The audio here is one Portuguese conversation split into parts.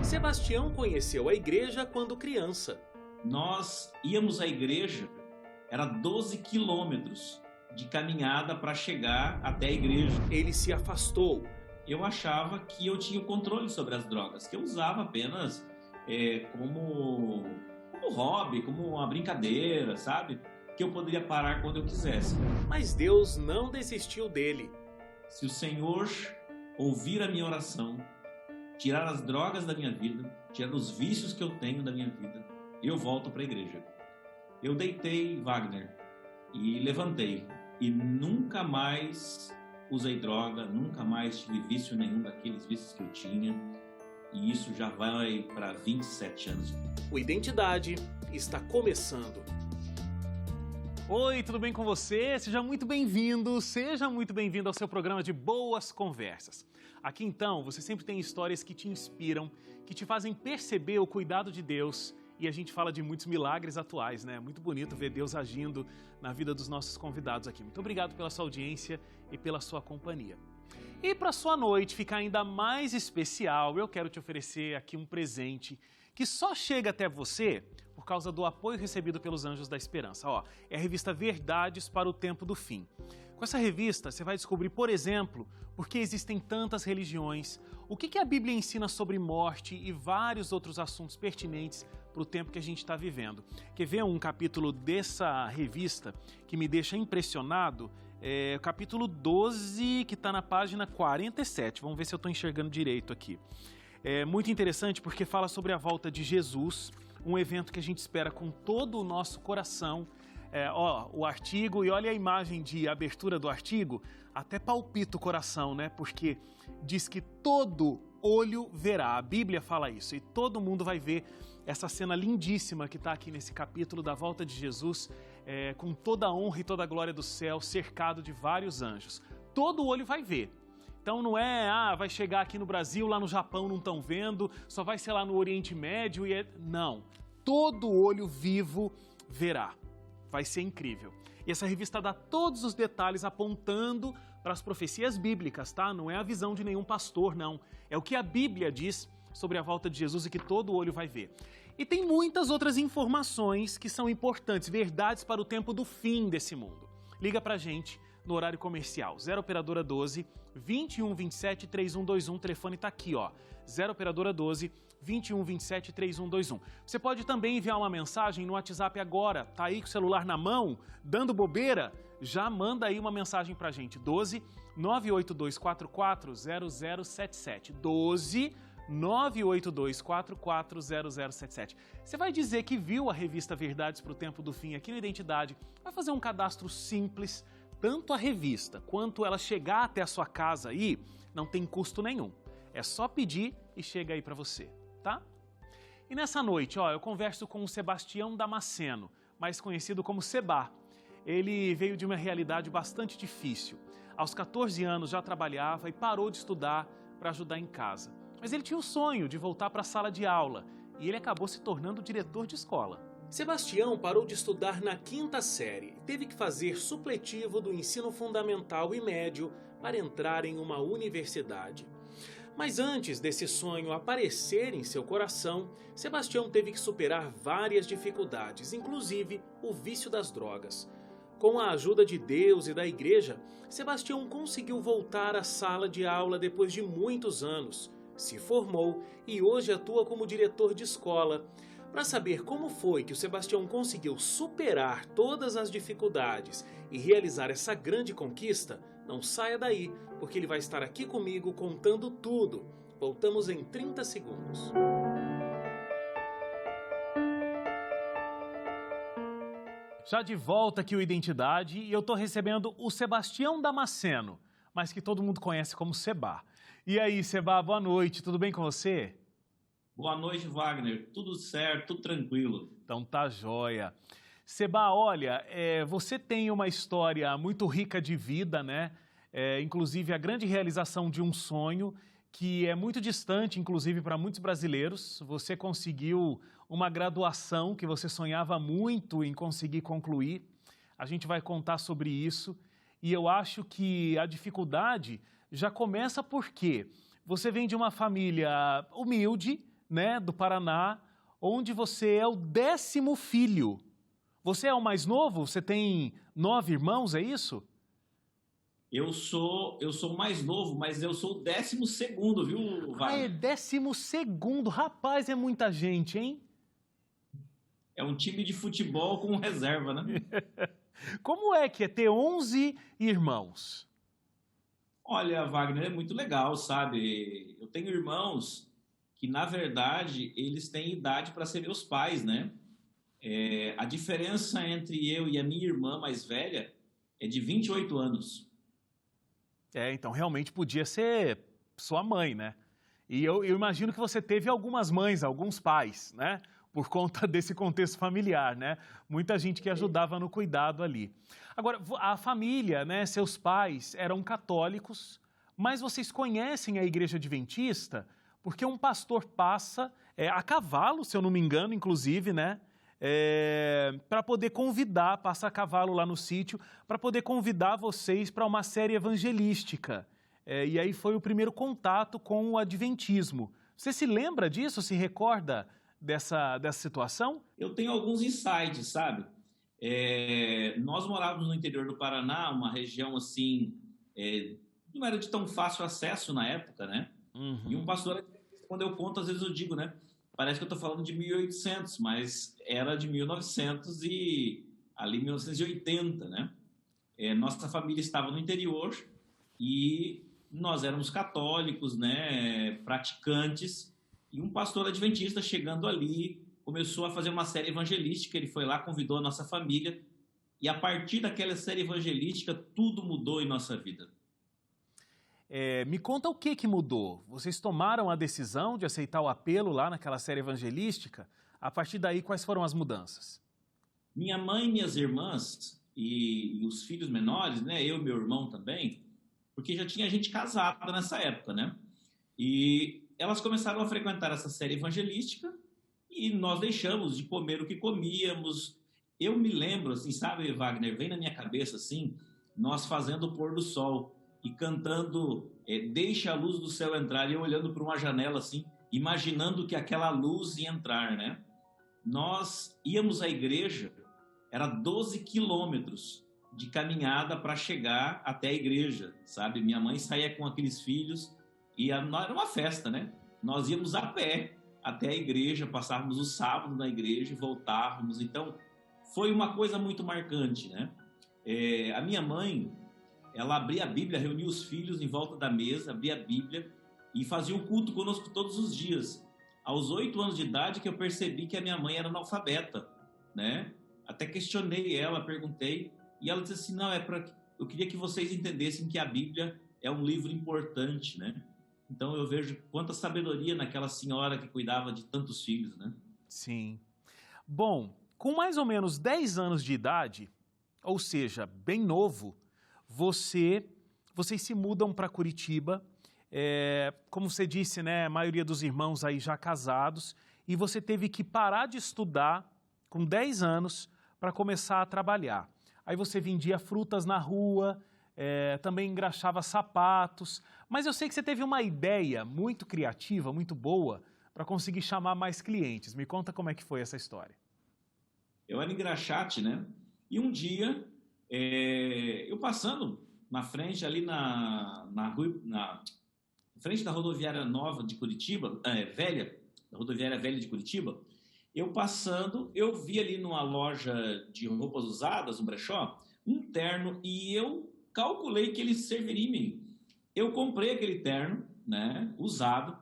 Sebastião conheceu a igreja quando criança. Nós íamos à igreja, era 12 quilômetros de caminhada para chegar até a igreja. Ele se afastou. Eu achava que eu tinha o controle sobre as drogas, que eu usava apenas como hobby, como uma brincadeira, sabe? Que eu poderia parar quando eu quisesse. Mas Deus não desistiu dele. Se o Senhor ouvir a minha oração, tirar as drogas da minha vida, tirar os vícios que eu tenho da minha vida, eu volto para a igreja. Eu deitei, Wagner, e levantei. E nunca mais usei droga, nunca mais tive vício nenhum daqueles vícios que eu tinha. E isso já vai para 27 anos. O Identidade está começando. Oi, tudo bem com você? Seja muito bem-vindo ao seu programa de Boas Conversas. Aqui então, você sempre tem histórias que te inspiram, que te fazem perceber o cuidado de Deus. E a gente fala de muitos milagres atuais, né? Muito bonito ver Deus agindo na vida dos nossos convidados aqui. Muito obrigado pela sua audiência e pela sua companhia. E para sua noite ficar ainda mais especial, eu quero te oferecer aqui um presente que só chega até você por causa do apoio recebido pelos Anjos da Esperança. É a revista Verdades para o Tempo do Fim. Com essa revista, você vai descobrir, por exemplo, por que existem tantas religiões, o que a Bíblia ensina sobre morte e vários outros assuntos pertinentes para o tempo que a gente está vivendo. Quer ver um capítulo dessa revista que me deixa impressionado? É o capítulo 12, que está na página 47. Vamos ver se eu estou enxergando direito aqui. É muito interessante porque fala sobre a volta de Jesus, um evento que a gente espera com todo o nosso coração. O artigo, e olha a imagem de abertura do artigo, até palpita o coração, né? Porque diz que todo olho verá, a Bíblia fala isso, e todo mundo vai ver essa cena lindíssima que está aqui nesse capítulo da volta de Jesus, com toda a honra e toda a glória do céu, cercado de vários anjos. Todo olho vai ver. Então não vai chegar aqui no Brasil, lá no Japão não estão vendo, só vai ser lá no Oriente Médio Não, todo olho vivo verá. Vai ser incrível. E essa revista dá todos os detalhes apontando para as profecias bíblicas, tá? Não é a visão de nenhum pastor, não. É o que a Bíblia diz sobre a volta de Jesus e que todo olho vai ver. E tem muitas outras informações que são importantes, verdades para o tempo do fim desse mundo. Liga pra gente no horário comercial, 0 operadora 12 21 27 3121, o telefone tá aqui, 0 operadora 12 21 27 3121. Você pode também enviar uma mensagem no WhatsApp agora, tá aí com o celular na mão, dando bobeira, já manda aí uma mensagem pra gente, 12 98244 0077, 12 98244 0077. Você vai dizer que viu a revista Verdades para o Tempo do Fim aqui no Identidade, vai fazer um cadastro simples. Tanto a revista quanto ela chegar até a sua casa aí, não tem custo nenhum. É só pedir e chega aí para você, tá? E nessa noite, eu converso com o Sebastião Damasceno, mais conhecido como Sebá. Ele veio de uma realidade bastante difícil. Aos 14 anos já trabalhava e parou de estudar para ajudar em casa. Mas ele tinha o sonho de voltar para a sala de aula e ele acabou se tornando diretor de escola. Sebastião parou de estudar na 5ª série e teve que fazer supletivo do ensino fundamental e médio para entrar em uma universidade. Mas antes desse sonho aparecer em seu coração, Sebastião teve que superar várias dificuldades, inclusive o vício das drogas. Com a ajuda de Deus e da igreja, Sebastião conseguiu voltar à sala de aula depois de muitos anos, se formou e hoje atua como diretor de escola. Para saber como foi que o Sebastião conseguiu superar todas as dificuldades e realizar essa grande conquista, não saia daí, porque ele vai estar aqui comigo contando tudo. Voltamos em 30 segundos. Já de volta aqui o Identidade e eu estou recebendo o Sebastião Damasceno, mas que todo mundo conhece como Sebá. E aí, Sebá, boa noite, tudo bem com você? Boa noite, Wagner. Tudo certo, tudo tranquilo. Então tá joia. Sebá, olha, você tem uma história muito rica de vida, né? Inclusive a grande realização de um sonho que é muito distante, inclusive para muitos brasileiros. Você conseguiu uma graduação que você sonhava muito em conseguir concluir. A gente vai contar sobre isso. E eu acho que a dificuldade já começa porque você vem de uma família humilde, né, do Paraná, onde você é o 10º filho. Você é o mais novo? Você tem 9 irmãos, é isso? Eu sou o mais novo, mas eu sou o 12º, viu, Ah, é Wagner? 12º. Rapaz, é muita gente, hein? É um time de futebol com reserva, né? Como é que é ter 11 irmãos? Olha, Wagner, é muito legal, sabe? Eu tenho irmãos que, na verdade, eles têm idade para ser meus pais, né? A diferença entre eu e a minha irmã mais velha é de 28 anos. Então realmente podia ser sua mãe, né? E eu imagino que você teve algumas mães, alguns pais, né? Por conta desse contexto familiar, né? Muita gente que ajudava no cuidado ali. Agora, a família, né? Seus pais eram católicos, mas vocês conhecem a Igreja Adventista? Porque um pastor passa, a cavalo, se eu não me engano, inclusive, né? Para poder convidar, passa a cavalo lá no sítio, para poder convidar vocês para uma série evangelística. E aí foi o primeiro contato com o adventismo. Você se lembra disso? Se recorda dessa situação? Eu tenho alguns insights, sabe? Nós morávamos no interior do Paraná, uma região assim, não era de tão fácil acesso na época, né? Uhum. E um pastor, quando eu conto, às vezes eu digo, né? Parece que eu estou falando de 1800, mas era de 1900 e ali 1980, né? Nossa família estava no interior e nós éramos católicos, né? Praticantes, e um pastor adventista chegando ali começou a fazer uma série evangelística. Ele foi lá, convidou a nossa família, e a partir daquela série evangelística tudo mudou em nossa vida. Me conta o que mudou. Vocês tomaram a decisão de aceitar o apelo lá naquela série evangelística? A partir daí, quais foram as mudanças? Minha mãe e minhas irmãs e os filhos menores, né? Eu e meu irmão também, porque já tinha gente casada nessa época, né? E elas começaram a frequentar essa série evangelística e nós deixamos de comer o que comíamos. Eu me lembro, assim, sabe, Wagner, vem na minha cabeça, assim, nós fazendo o pôr do sol e cantando Deixa a luz do céu entrar, e eu olhando para uma janela assim, imaginando que aquela luz ia entrar, né? Nós íamos à igreja, era 12 quilômetros de caminhada para chegar até a igreja, sabe? Minha mãe saía com aqueles filhos e era uma festa, né? Nós íamos a pé até a igreja, passávamos o sábado na igreja e voltávamos. Então, foi uma coisa muito marcante, né? A minha mãe, ela abria a Bíblia, reunia os filhos em volta da mesa, abria a Bíblia e fazia o culto conosco todos os dias. Aos 8 anos de idade que eu percebi que a minha mãe era analfabeta, né? Até questionei ela, perguntei, e ela disse assim, não, eu queria que vocês entendessem que a Bíblia é um livro importante, né? Então eu vejo quanta sabedoria naquela senhora que cuidava de tantos filhos, né? Sim. Bom, com mais ou menos 10 anos de idade, ou seja, bem novo, vocês se mudam para Curitiba, como você disse, né, a maioria dos irmãos aí já casados, e você teve que parar de estudar com 10 anos para começar a trabalhar. Aí você vendia frutas na rua, também engraxava sapatos, mas eu sei que você teve uma ideia muito criativa, muito boa, para conseguir chamar mais clientes. Me conta como é que foi essa história. Eu era engraxate, né? E um dia, eu passando na frente ali na frente da rodoviária nova de Curitiba, da rodoviária velha de Curitiba, eu passando, eu vi ali numa loja de roupas usadas, um brechó, um terno, e eu calculei que ele serviria em mim. Eu comprei aquele terno, né, usado,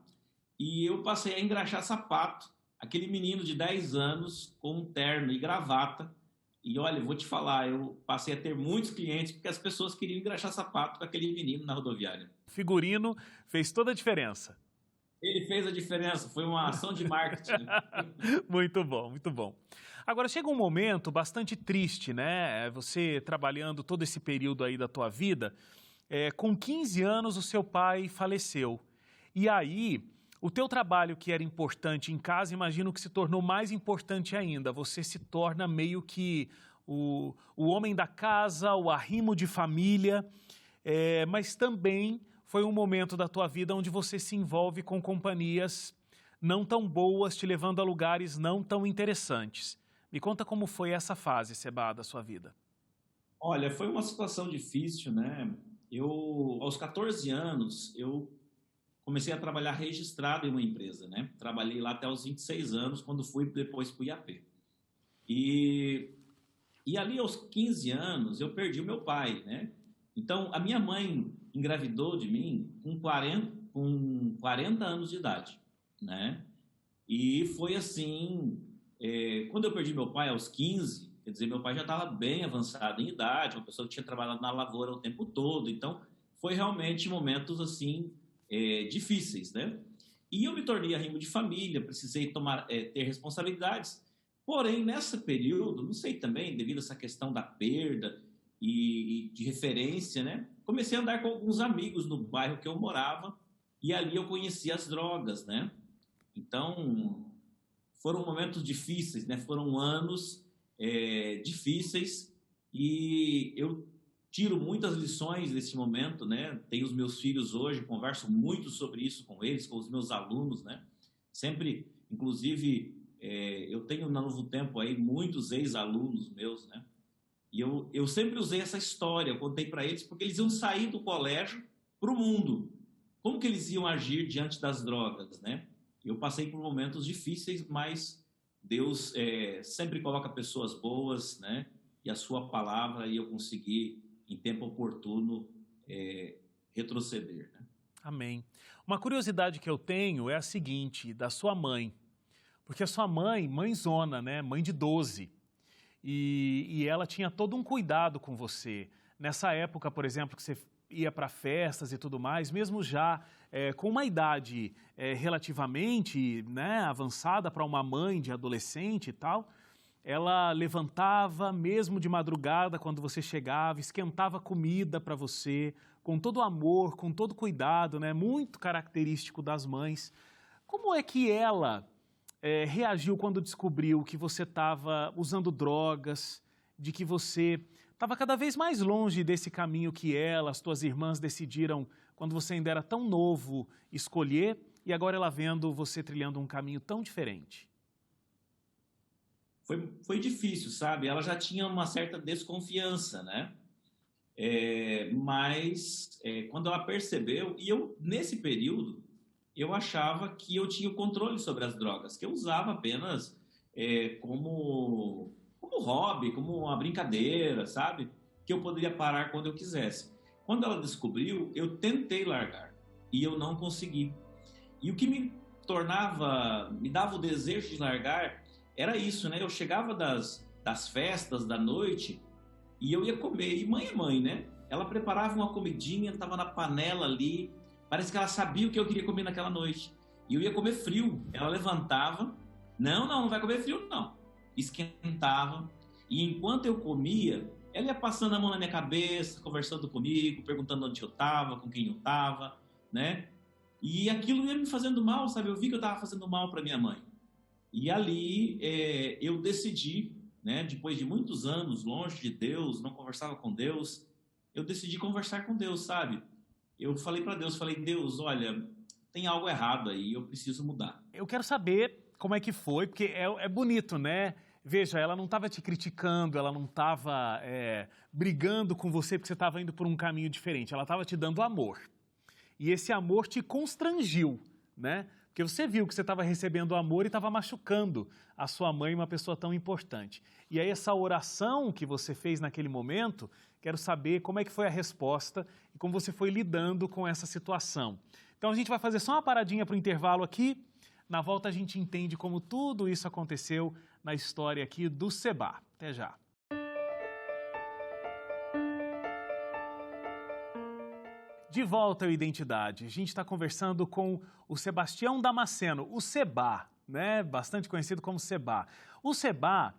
e eu passei a engraxar sapato, aquele menino de 10 anos com um terno e gravata. E olha, vou te falar, eu passei a ter muitos clientes porque as pessoas queriam engraxar sapato com aquele menino na rodoviária. O figurino fez toda a diferença. Ele fez a diferença, foi uma ação de marketing. Muito bom, muito bom. Agora, chega um momento bastante triste, né? Você trabalhando todo esse período aí da tua vida, com 15 anos o seu pai faleceu. E aí, o teu trabalho que era importante em casa, imagino que se tornou mais importante ainda. Você se torna meio que o homem da casa, o arrimo de família, mas também foi um momento da tua vida onde você se envolve com companhias não tão boas, te levando a lugares não tão interessantes. Me conta como foi essa fase, Seba, da sua vida. Olha, foi uma situação difícil, né? Aos 14 anos, eu comecei a trabalhar registrado em uma empresa, né? Trabalhei lá até os 26 anos, quando fui depois para o IAP. E ali, aos 15 anos, eu perdi o meu pai, né? Então, a minha mãe engravidou de mim com 40 anos de idade, né? E foi assim, quando eu perdi meu pai aos 15, quer dizer, meu pai já estava bem avançado em idade, uma pessoa que tinha trabalhado na lavoura o tempo todo, então foi realmente momentos assim, difíceis, né? E eu me tornei arrimo de família, precisei ter responsabilidades, porém, nesse período, não sei também, devido a essa questão da perda e de referência, né? Comecei a andar com alguns amigos no bairro que eu morava e ali eu conheci as drogas, né? Então, foram momentos difíceis, né? Foram anos difíceis e eu tiro muitas lições desse momento, né? Tenho os meus filhos hoje, converso muito sobre isso com eles, com os meus alunos, né? Sempre, inclusive, eu tenho na Novo Tempo aí muitos ex-alunos meus, né? E eu sempre usei essa história, eu contei para eles, porque eles iam sair do colégio para o mundo. Como que eles iam agir diante das drogas, né? Eu passei por momentos difíceis, mas Deus sempre coloca pessoas boas, né? E a sua palavra, e eu consegui, em tempo oportuno, retroceder, né? Amém. Uma curiosidade que eu tenho é a seguinte, da sua mãe. Porque a sua mãe, mãezona, né? Mãe de 12. E ela tinha todo um cuidado com você. Nessa época, por exemplo, que você ia para festas e tudo mais, mesmo já com uma idade relativamente, né, avançada para uma mãe de adolescente e tal, ela levantava mesmo de madrugada quando você chegava, esquentava comida para você, com todo amor, com todo cuidado, né, muito característico das mães. Como é que ela reagiu quando descobriu que você estava usando drogas, de que você estava cada vez mais longe desse caminho que ela, as tuas irmãs decidiram, quando você ainda era tão novo, escolher, e agora ela vendo você trilhando um caminho tão diferente? Foi difícil, sabe? Ela já tinha uma certa desconfiança, né? Mas quando ela percebeu, e eu, nesse período, eu achava que eu tinha o controle sobre as drogas, que eu usava apenas como hobby, como uma brincadeira, sabe? Que eu poderia parar quando eu quisesse. Quando ela descobriu, eu tentei largar e eu não consegui. E o que me dava o desejo de largar era isso, né? Eu chegava das festas da noite e eu ia comer. E mãe é mãe, né? Ela preparava uma comidinha, estava na panela ali. Parece que ela sabia o que eu queria comer naquela noite. E eu ia comer frio. Ela levantava. Não vai comer frio, não. Esquentava. E enquanto eu comia, ela ia passando a mão na minha cabeça, conversando comigo, perguntando onde eu estava, com quem eu estava, né? E aquilo ia me fazendo mal, sabe? Eu vi que eu estava fazendo mal para minha mãe. E ali eu decidi, né? Depois de muitos anos longe de Deus, não conversava com Deus, eu decidi conversar com Deus, sabe? Eu falei para Deus, Deus, olha, tem algo errado aí, eu preciso mudar. Eu quero saber como é que foi, porque é bonito, né? Veja, ela não estava te criticando, ela não estava brigando com você porque você estava indo por um caminho diferente, ela estava te dando amor. E esse amor te constrangiu, né? Porque você viu que você estava recebendo amor e estava machucando a sua mãe, uma pessoa tão importante. E aí essa oração que você fez naquele momento, quero saber como é que foi a resposta e como você foi lidando com essa situação. Então a gente vai fazer só uma paradinha para o intervalo aqui. Na volta a gente entende como tudo isso aconteceu na história aqui do Seba. Até já. De volta ao Identidade, a gente está conversando com o Sebastião Damasceno, o Seba, né? Bastante conhecido como Seba. O Seba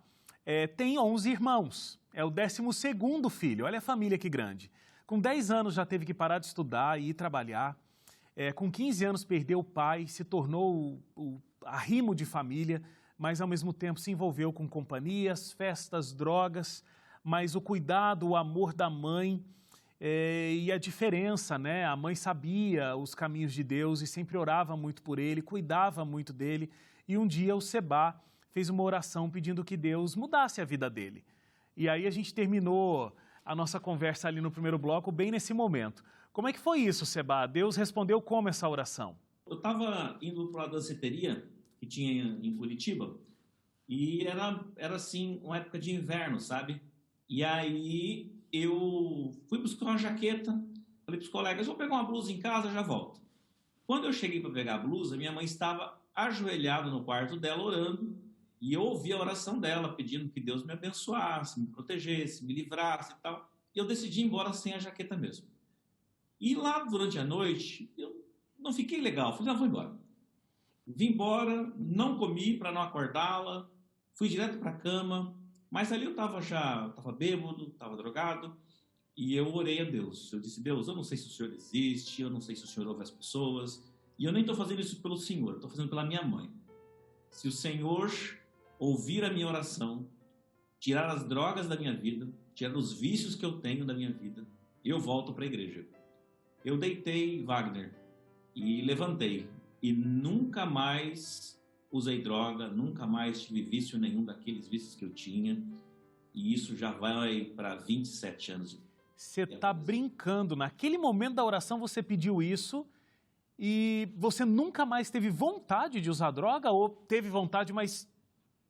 tem 11 irmãos, é o 12º filho, olha a família que grande. Com 10 anos já teve que parar de estudar e ir trabalhar. Com 15 anos perdeu o pai, se tornou o arrimo de família, mas ao mesmo tempo se envolveu com companhias, festas, drogas, mas o cuidado, o amor da mãe e a diferença, né? A mãe sabia os caminhos de Deus e sempre orava muito por ele, cuidava muito dele. E um dia o Seba fez uma oração pedindo que Deus mudasse a vida dele. E aí a gente terminou a nossa conversa ali no primeiro bloco bem nesse momento. Como é que foi isso, Seba? Deus respondeu como essa oração? Eu estava indo para a danceteria que tinha em Curitiba e era assim, uma época de inverno, sabe? E aí eu fui buscar uma jaqueta, falei para os colegas, vou pegar uma blusa em casa, já volto. Quando eu cheguei para pegar a blusa, minha mãe estava ajoelhada no quarto dela orando e eu ouvi a oração dela pedindo que Deus me abençoasse, me protegesse, me livrasse e tal. E eu decidi ir embora sem a jaqueta mesmo. E lá durante a noite, eu não fiquei legal, falei, vou embora. Vim embora, não comi para não acordá-la, fui direto para a cama, mas ali eu estava bêbado, estava drogado, e eu orei a Deus. Eu disse, Deus, eu não sei se o Senhor existe, eu não sei se o Senhor ouve as pessoas, e eu nem estou fazendo isso pelo Senhor, eu estou fazendo pela minha mãe. Se o Senhor ouvir a minha oração, tirar as drogas da minha vida, tirar os vícios que eu tenho da minha vida, eu volto para a igreja. Eu deitei, Wagner, e levantei, e nunca mais usei droga, nunca mais tive vício nenhum daqueles vícios que eu tinha, e isso já vai para 27 anos. Você está brincando, naquele momento da oração você pediu isso e você nunca mais teve vontade de usar droga ou teve vontade, mas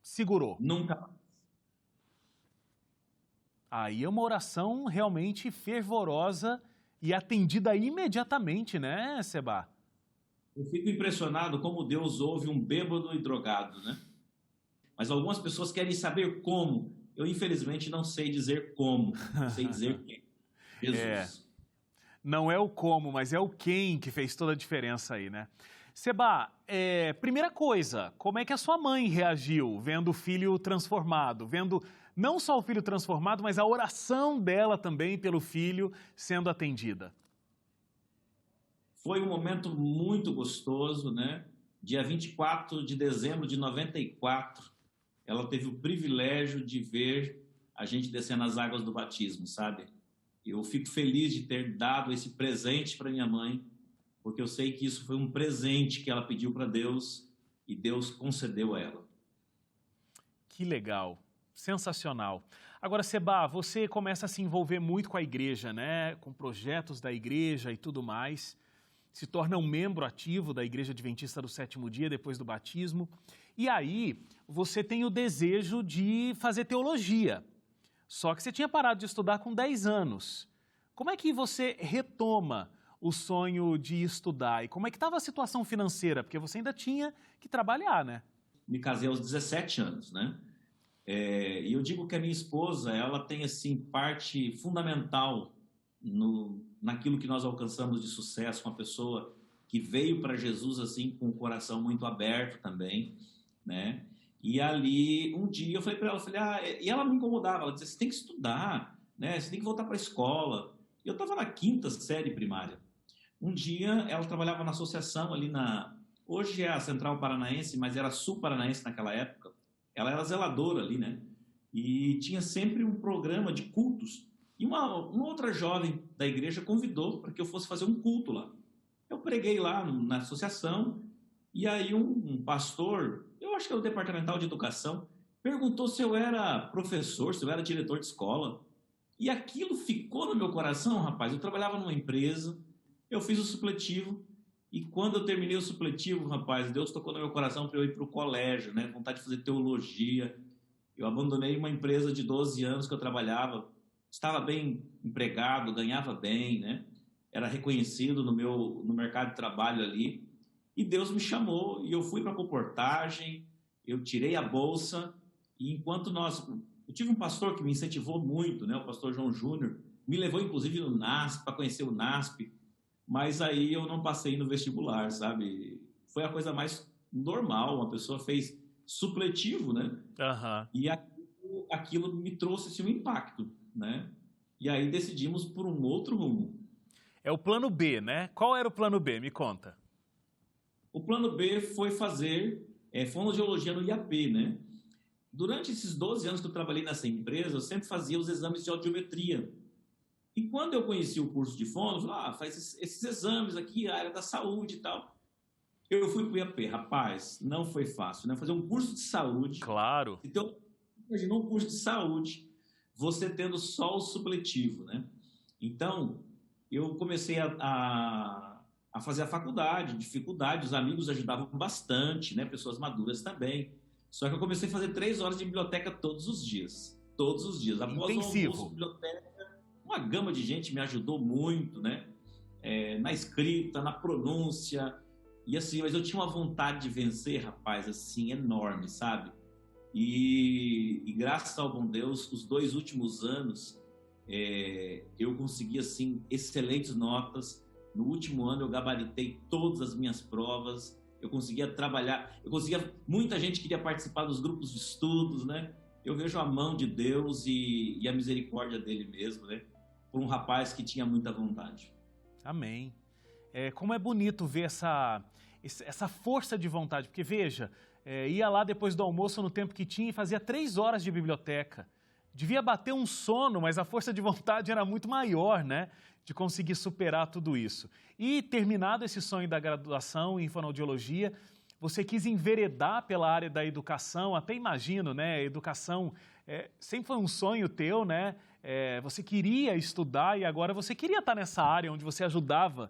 segurou? Nunca mais. Aí é uma oração realmente fervorosa e atendida imediatamente, né, Seba? Eu fico impressionado como Deus ouve um bêbado e drogado, né? Mas algumas pessoas querem saber como. Eu, infelizmente, não sei dizer como. Sei dizer quem. Jesus. Não é o como, mas é o quem que fez toda a diferença aí, né? Seba, primeira coisa, como é que a sua mãe reagiu vendo o filho transformado? Vendo não só o filho transformado, mas a oração dela também pelo filho sendo atendida? Foi um momento muito gostoso, né? Dia 24 de dezembro de 94, ela teve o privilégio de ver a gente descendo as águas do batismo, sabe? Eu fico feliz de ter dado esse presente para minha mãe, porque eu sei que isso foi um presente que ela pediu para Deus e Deus concedeu a ela. Que legal, sensacional. Agora, Seba, você começa a se envolver muito com a igreja, né? Com projetos da igreja e tudo mais. Se torna um membro ativo da Igreja Adventista do Sétimo Dia depois do batismo. E aí, você tem o desejo de fazer teologia. Só que você tinha parado de estudar com 10 anos. Como é que você retoma o sonho de estudar? E como é que estava a situação financeira? Porque você ainda tinha que trabalhar, né? Me casei aos 17 anos, né? E eu digo que a minha esposa, ela tem, assim, parte fundamental naquilo que nós alcançamos de sucesso, uma pessoa que veio para Jesus assim com o coração muito aberto também, né? E ali, um dia eu falei para ela, e ela me incomodava, ela dizia, você tem que estudar, né? Você tem que voltar para a escola. E eu estava na 5ª série primária. Um dia, ela trabalhava na associação ali hoje é a Central Paranaense, mas era Sul Paranaense naquela época. Ela era zeladora ali, né? E tinha sempre um programa de cultos. E uma outra jovem da igreja convidou para que eu fosse fazer um culto lá. Eu preguei lá na associação e aí um pastor, eu acho que é o departamental de educação, perguntou se eu era professor, se eu era diretor de escola. E aquilo ficou no meu coração, rapaz. Eu trabalhava numa empresa, eu fiz o supletivo e quando eu terminei o supletivo, rapaz, Deus tocou no meu coração para eu ir para o colégio, né? Vontade de fazer teologia. Eu abandonei uma empresa de 12 anos que eu trabalhava. Estava bem empregado, ganhava bem, né? Era reconhecido no mercado de trabalho ali. E Deus me chamou e eu fui para a comportagem, eu tirei a bolsa e enquanto eu tive um pastor que me incentivou muito, né? O pastor João Júnior, me levou inclusive no NASP, para conhecer o NASP, mas aí eu não passei no vestibular, sabe? Foi a coisa mais normal, uma pessoa fez supletivo, né? Uhum. E aquilo me trouxe assim, um impacto, né? E aí decidimos por um outro rumo. É o plano B, né? Qual era o plano B? Me conta. O plano B foi fazer fonoaudiologia no IAP, né? Durante esses 12 anos que eu trabalhei nessa empresa, eu sempre fazia os exames de audiometria. E quando eu conheci o curso de fono, eu falei, faz esses exames aqui, a área da saúde e tal. Eu fui para o IAP. Rapaz, não foi fácil, né? Fazer um curso de saúde. Claro. Então, imagina um curso de saúde, você tendo só o supletivo, né? Então, eu comecei a fazer a faculdade, dificuldade, os amigos ajudavam bastante, né? Pessoas maduras também. Só que eu comecei a fazer 3 horas de biblioteca todos os dias. Todos os dias. Após Intensivo. o almoço, biblioteca, uma gama de gente me ajudou muito, né? Na escrita, na pronúncia. E assim, mas eu tinha uma vontade de vencer, rapaz, assim, enorme, sabe? E graças ao bom Deus, os 2 últimos anos, eu consegui, assim, excelentes notas. No último ano, eu gabaritei todas as minhas provas. Eu conseguia trabalhar, muita gente queria participar dos grupos de estudos, né? Eu vejo a mão de Deus e a misericórdia dele mesmo, né? Por um rapaz que tinha muita vontade. Amém. Como é bonito ver essa força de vontade, porque veja, ia lá depois do almoço no tempo que tinha e fazia 3 horas de biblioteca. Devia bater um sono, mas a força de vontade era muito maior, né? De conseguir superar tudo isso. E terminado esse sonho da graduação em fonoaudiologia, você quis enveredar pela área da educação, até imagino, né? A educação sempre foi um sonho teu, né? Você queria estudar e agora você queria estar nessa área onde você ajudava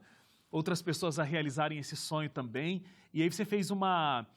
outras pessoas a realizarem esse sonho também. E aí você fez uma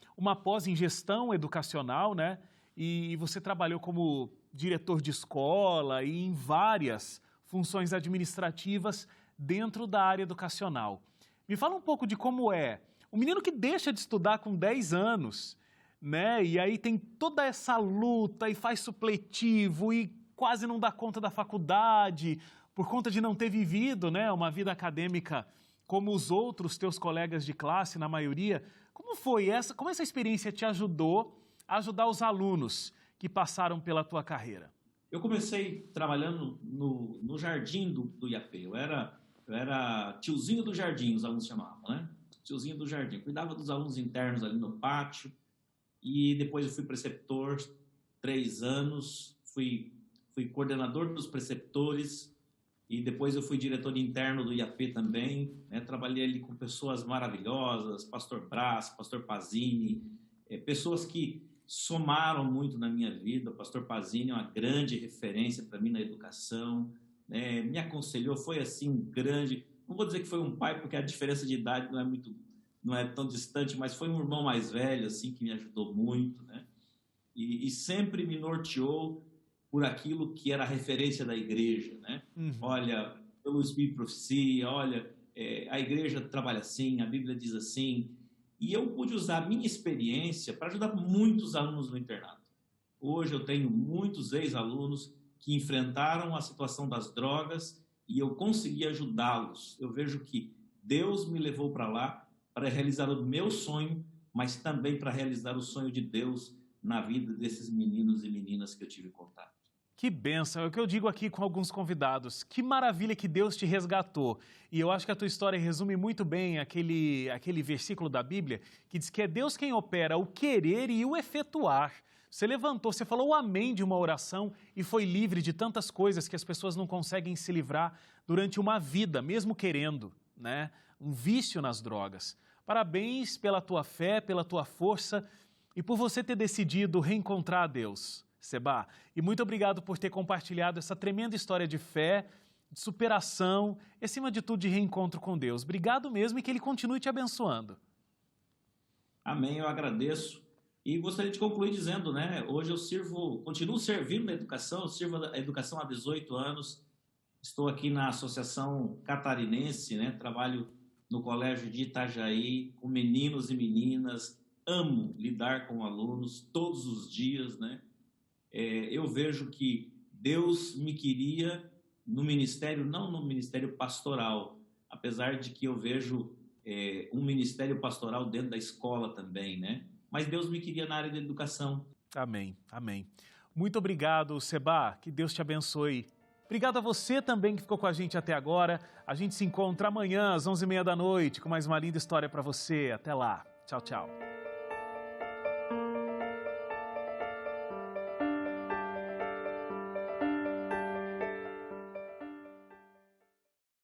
pós em gestão educacional, né? E você trabalhou como diretor de escola e em várias funções administrativas dentro da área educacional. Me fala um pouco de como é um menino que deixa de estudar com 10 anos, né? E aí tem toda essa luta e faz supletivo e quase não dá conta da faculdade por conta de não ter vivido, né, uma vida acadêmica como os outros teus colegas de classe, na maioria. Como essa experiência te ajudou a ajudar os alunos que passaram pela tua carreira? Eu comecei trabalhando no jardim do IAP. Eu era tiozinho do jardim, os alunos chamavam, né? Tiozinho do jardim. Cuidava dos alunos internos ali no pátio. E depois eu fui preceptor 3 anos. Fui coordenador dos preceptores. E depois eu fui diretor interno do IAP também, né? Trabalhei ali com pessoas maravilhosas, pastor Brás, pastor Pazini, pessoas que somaram muito na minha vida. O pastor Pazini é uma grande referência para mim na educação, né? Me aconselhou, foi assim um grande, não vou dizer que foi um pai, porque a diferença de idade não é tão distante, mas foi um irmão mais velho, assim, que me ajudou muito, né? E sempre me norteou por aquilo que era a referência da igreja, né? Uhum. Olha, pelo Espírito de Profecia, olha, a igreja trabalha assim, a Bíblia diz assim. E eu pude usar a minha experiência para ajudar muitos alunos no internato. Hoje eu tenho muitos ex-alunos que enfrentaram a situação das drogas e eu consegui ajudá-los. Eu vejo que Deus me levou para lá para realizar o meu sonho, mas também para realizar o sonho de Deus na vida desses meninos e meninas que eu tive contato. Que bênção, é o que eu digo aqui com alguns convidados. Que maravilha que Deus te resgatou. E eu acho que a tua história resume muito bem aquele versículo da Bíblia que diz que é Deus quem opera o querer e o efetuar. Você levantou, você falou o amém de uma oração e foi livre de tantas coisas que as pessoas não conseguem se livrar durante uma vida, mesmo querendo, né? Um vício nas drogas. Parabéns pela tua fé, pela tua força e por você ter decidido reencontrar a Deus. Seba, e muito obrigado por ter compartilhado essa tremenda história de fé, de superação e, acima de tudo, de reencontro com Deus. Obrigado mesmo e que Ele continue te abençoando. Amém, eu agradeço. E gostaria de concluir dizendo, né, hoje eu continuo servindo na educação, eu sirvo a educação há 18 anos, estou aqui na Associação Catarinense, né, trabalho no Colégio de Itajaí, com meninos e meninas, amo lidar com alunos todos os dias, né? Eu vejo que Deus me queria no ministério, não no ministério pastoral, apesar de que eu vejo um ministério pastoral dentro da escola também, né? Mas Deus me queria na área da educação. Amém, amém. Muito obrigado, Seba, que Deus te abençoe. Obrigado a você também que ficou com a gente até agora. A gente se encontra amanhã às 11h30 da noite com mais uma linda história para você. Até lá. Tchau, tchau.